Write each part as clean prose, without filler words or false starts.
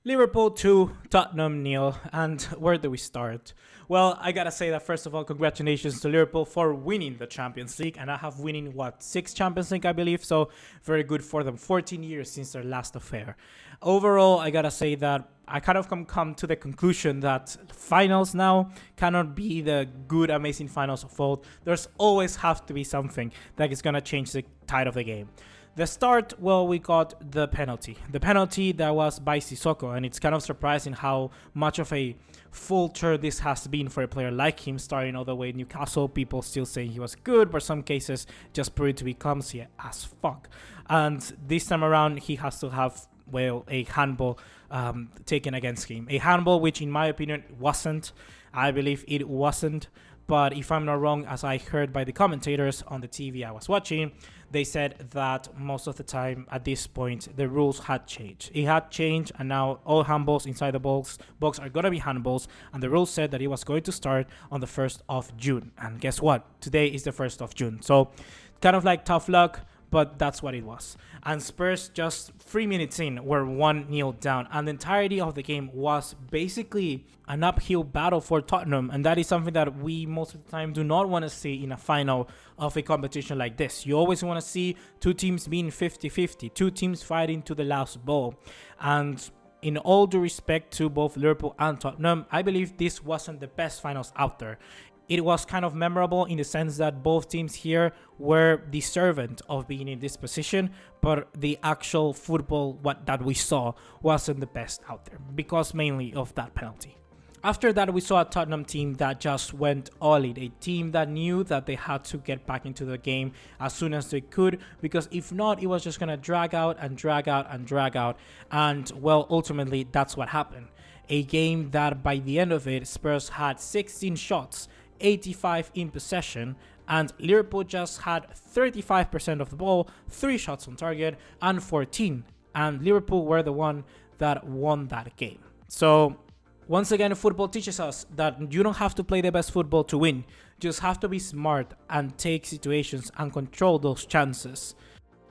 Liverpool 2, Tottenham 0, and where do we start? Well, I gotta say that first of all, congratulations to Liverpool for winning the Champions League, and I have winning, 6 Champions League, I believe, so very good for them. 14 years since their last affair. Overall, I gotta say that I kind of come to the conclusion that finals now cannot be the good, amazing finals of old. There's always have to be something that is gonna change the tide of the game. The start, well, we got the penalty. The penalty that was by Sissoko, and it's kind of surprising how much of a full turn this has been for a player like him, starting all the way Newcastle. People still saying he was good, but some cases just proved to be clumsy as fuck. And this time around, he has to have, well, a handball taken against him. A handball which, in my opinion, wasn't. I believe it wasn't. But if I'm not wrong, as I heard by the commentators on the TV I was watching, they said that most of the time at this point, the rules had changed. It had changed, and now all handballs inside the box are going to be handballs. And the rules said that it was going to start on the 1st of June. And guess what? Today is the 1st of June. So kind of like tough luck, but that's what it was. And Spurs, just 3 minutes in, were 1-0 down. And the entirety of the game was basically an uphill battle for Tottenham. And that is something that we most of the time do not want to see in a final of a competition like this. You always want to see two teams being 50-50, two teams fighting to the last ball. And in all due respect to both Liverpool and Tottenham, I believe this wasn't the best finals out there. It was kind of memorable in the sense that both teams here were deserving of being in this position, but the actual football that we saw wasn't the best out there because mainly of that penalty. After that, we saw a Tottenham team that just went all in, a team that knew that they had to get back into the game as soon as they could, because if not, it was just going to drag out and drag out and drag out. And well, ultimately, that's what happened. A game that by the end of it, Spurs had 16 shots, 85 in possession, and Liverpool just had 35% of the ball, 3 shots on target, and 14. And Liverpool were the one that won that game. So once again, football teaches us that you don't have to play the best football to win. You just have to be smart and take situations and control those chances.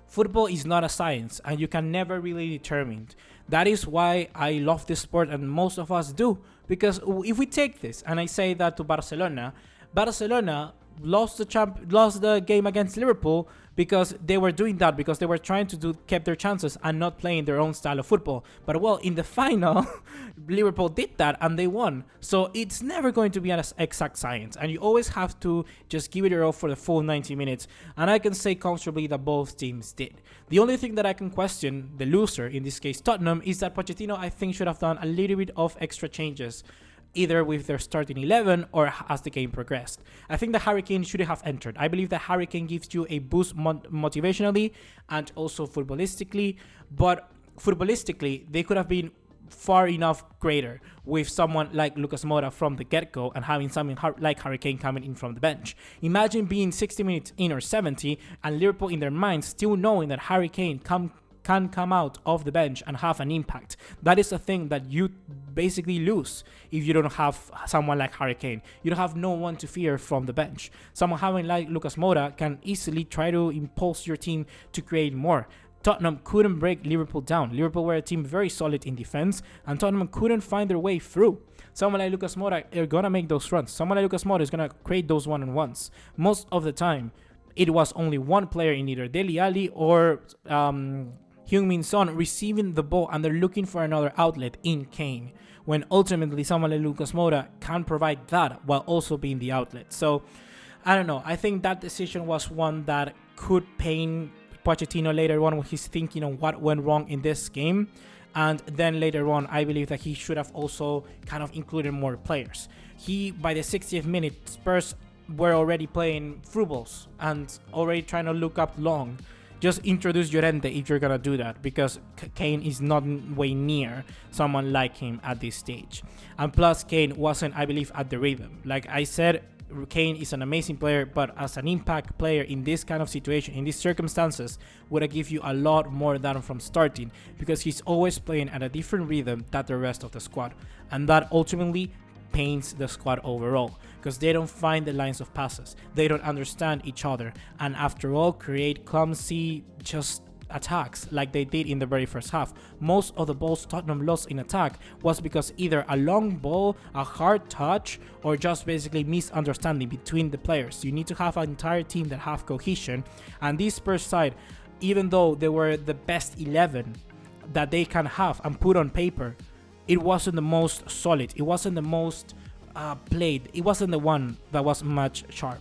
Football is not a science, and you can never really determine. That is why I love this sport, and most of us do. Because if we take this, and I say that to Barcelona lost the game against Liverpool because they were doing that, because they were trying to keep their chances and not playing their own style of football. But well, in the final, Liverpool did that and they won. So it's never going to be an exact science, and you always have to just give it your all for the full 90 minutes. And I can say comfortably that both teams did. The only thing that I can question, the loser, in this case Tottenham, is that Pochettino, I think, should have done a little bit of extra changes, either with their starting 11 or as the game progressed. I think the Harry Kane should have entered. I believe the Harry Kane gives you a boost motivationally and also footballistically, but footballistically, they could have been far enough greater with someone like Lucas Moura from the get-go and having someone like Harry Kane coming in from the bench. Imagine being 60 minutes in or 70 and Liverpool in their minds still knowing that Harry Kane can come out of the bench and have an impact. That is a thing that you basically lose if you don't have someone like Harry Kane. You don't have no one to fear from the bench. Someone having like Lucas Moura can easily try to impulse your team to create more. Tottenham couldn't break Liverpool down. Liverpool were a team very solid in defense, and Tottenham couldn't find their way through. Someone like Lucas Moura are gonna make those runs. Someone like Lucas Moura is gonna create those one-on-ones. Most of the time, it was only one player in either Dele Alli or Heung-min Son receiving the ball, and they're looking for another outlet in Kane, when ultimately someone like Lucas Moura can provide that while also being the outlet. So I don't know. I think that decision was one that could pain Pochettino later on when he's thinking on what went wrong in this game. And then later on, I believe that he should have also kind of included more players. By the 60th minute, Spurs were already playing through balls and already trying to look up long. Just introduce Llorente if you're gonna do that, because Kane is not way near someone like him at this stage. And plus, Kane wasn't, I believe, at the rhythm. Like I said, Kane is an amazing player, but as an impact player in this kind of situation, in these circumstances, would have give you a lot more than from starting, because he's always playing at a different rhythm than the rest of the squad. And that ultimately paints the squad overall, because they don't find the lines of passes, they don't understand each other, and after all create clumsy, just attacks like they did in the very first half. Most of the balls Tottenham lost in attack was because either a long ball, a hard touch, or just basically misunderstanding between the players. You need to have an entire team that have cohesion, and this Spurs side, even though they were the best 11 that they can have and put on paper, it wasn't the most solid, it wasn't the most played, it wasn't the one that was much sharp.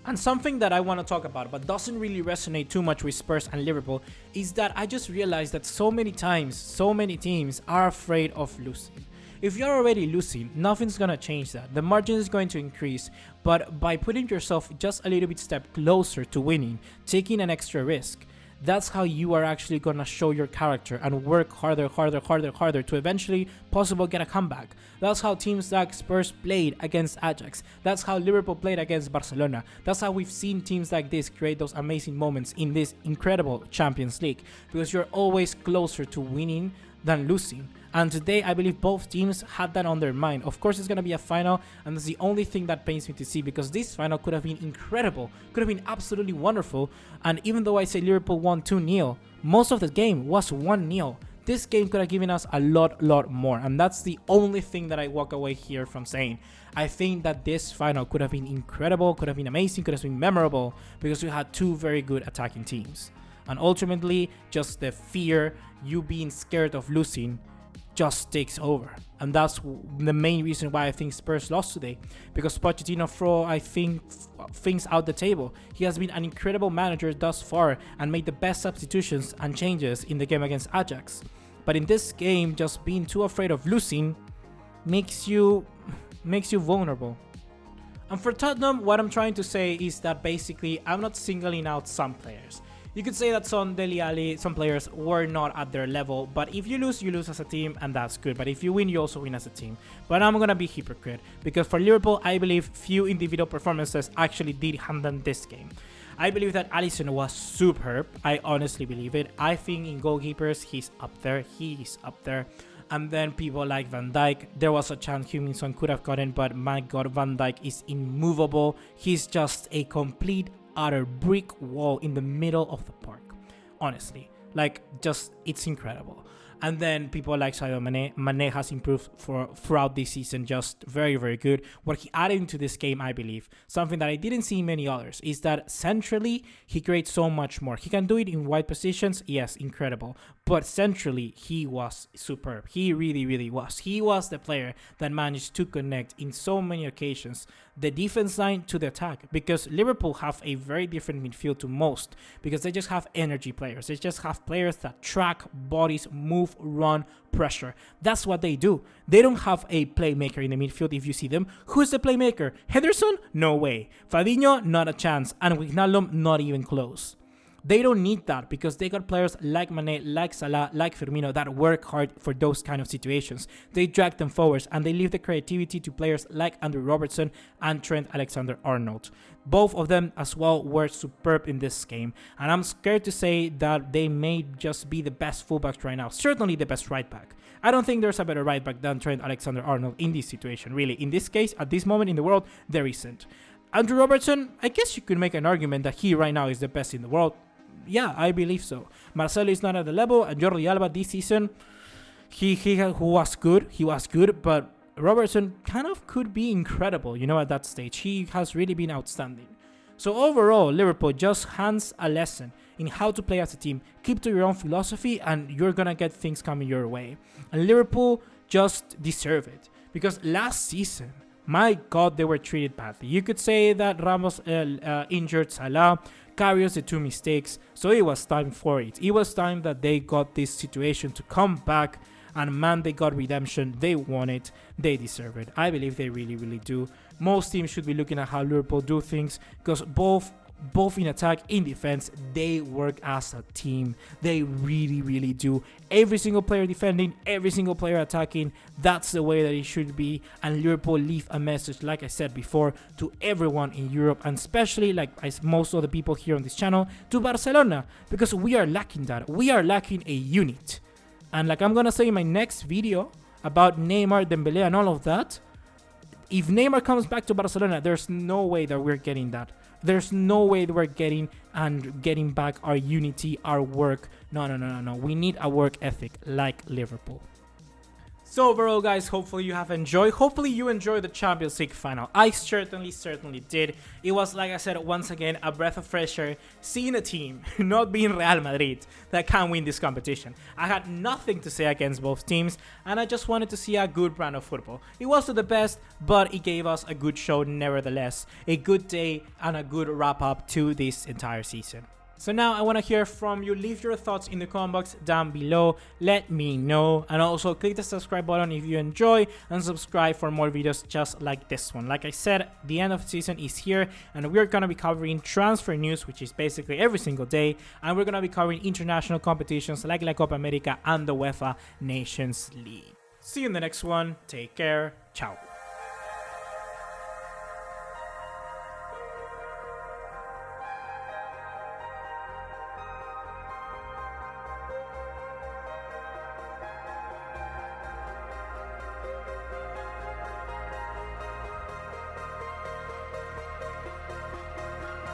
And something that I want to talk about but doesn't really resonate too much with Spurs and Liverpool is that I just realized that so many times, so many teams are afraid of losing. If you're already losing, nothing's gonna change that. The margin is going to increase, but by putting yourself just a little bit step closer to winning, taking an extra risk, that's how you are actually gonna show your character and work harder to eventually possibly get a comeback. That's how teams like Spurs played against Ajax. That's how Liverpool played against Barcelona. That's how we've seen teams like this create those amazing moments in this incredible Champions League, because you're always closer to winning than losing. And today, I believe both teams had that on their mind. Of course, it's going to be a final, and that's the only thing that pains me to see, because this final could have been incredible, could have been absolutely wonderful. And even though I say Liverpool won 2-0, most of the game was 1-0. This game could have given us a lot more, and that's the only thing that I walk away here from saying. I think that this final could have been incredible, could have been amazing, could have been memorable, because we had two very good attacking teams. And ultimately, just the fear, you being scared of losing, just takes over. And that's the main reason why I think Spurs lost today, because Pochettino threw, I think, things out the table. He has been an incredible manager thus far and made the best substitutions and changes in the game against Ajax. But in this game, just being too afraid of losing makes you vulnerable. And for Tottenham, what I'm trying to say is that basically I'm not singling out some players. You could say that some Dele Alli, some players were not at their level, but if you lose as a team, and that's good. But if you win, you also win as a team. But I'm gonna be hypocrite, because for Liverpool, I believe few individual performances actually did hand them this game. I believe that Alisson was superb. I honestly believe it. I think in goalkeepers, he's up there. He's up there. And then people like Van Dijk, there was a chance Hummingson could have gotten, but my God, Van Dijk is immovable. He's just a complete utter brick wall in the middle of the park, honestly. Like, just, it's incredible. And then people like Sadio Mane has improved throughout this season, just very good. What he added into this game, I believe, something that I didn't see in many others, is that centrally he creates so much more. He can do it in wide positions, yes, incredible, but centrally he was superb. He really was. He was the player that managed to connect in so many occasions the defense line to the attack, because Liverpool have a very different midfield to most, because they just have energy players. They just have players that track, bodies, move, run, pressure. That's what they do. They don't have a playmaker in the midfield. If you see them, who's the playmaker? Henderson? No way. Fabinho? Not a chance. And Wijnaldum? Not even close. They don't need that, because they got players like Mane, like Salah, like Firmino that work hard for those kind of situations. They drag them forwards, and they leave the creativity to players like Andrew Robertson and Trent Alexander-Arnold. Both of them as well were superb in this game, and I'm scared to say that they may just be the best fullbacks right now. Certainly the best right back. I don't think there's a better right back than Trent Alexander-Arnold in this situation, really. In this case, at this moment in the world, there isn't. Andrew Robertson, I guess you could make an argument that he right now is the best in the world. Yeah, I believe so. Marcelo is not at the level, and Jordi Alba this season, he was good, but Robertson kind of could be incredible, you know, at that stage. He has really been outstanding. So overall, Liverpool just hands a lesson in how to play as a team. Keep to your own philosophy, and you're gonna get things coming your way. And Liverpool just deserve it, because last season, my God, they were treated badly. You could say that Ramos injured Salah, Karius the two mistakes, so it was time for it. It was time that they got this situation to come back, and man, they got redemption. They won it. They deserve it. I believe they really do. Most teams should be looking at how Liverpool do things, because both in attack, in defense, they work as a team. They really do. Every single player defending, every single player attacking. That's the way that it should be. And Liverpool leave a message, like I said before, to everyone in Europe, and especially, like most of the people here on this channel, to Barcelona, because we are lacking that. We are lacking a unit. And like I'm gonna say in my next video about Neymar, Dembele, and all of that, if Neymar comes back to Barcelona, there's no way that we're getting that. There's no way that we're getting back our unity, our work. No. We need a work ethic like Liverpool. So overall, guys, hopefully you have enjoyed. Hopefully you enjoyed the Champions League final. I certainly did. It was, like I said, once again, a breath of fresh air seeing a team, not being Real Madrid, that can win this competition. I had nothing to say against both teams, and I just wanted to see a good brand of football. It wasn't the best, but it gave us a good show nevertheless. A good day and a good wrap-up to this entire season. So now I want to hear from you. Leave your thoughts in the comment box down below. Let me know. And also click the subscribe button if you enjoy, and subscribe for more videos just like this one. Like I said, the end of the season is here, and we're going to be covering transfer news, which is basically every single day. And we're going to be covering international competitions like La Copa America and the UEFA Nations League. See you in the next one. Take care. Ciao.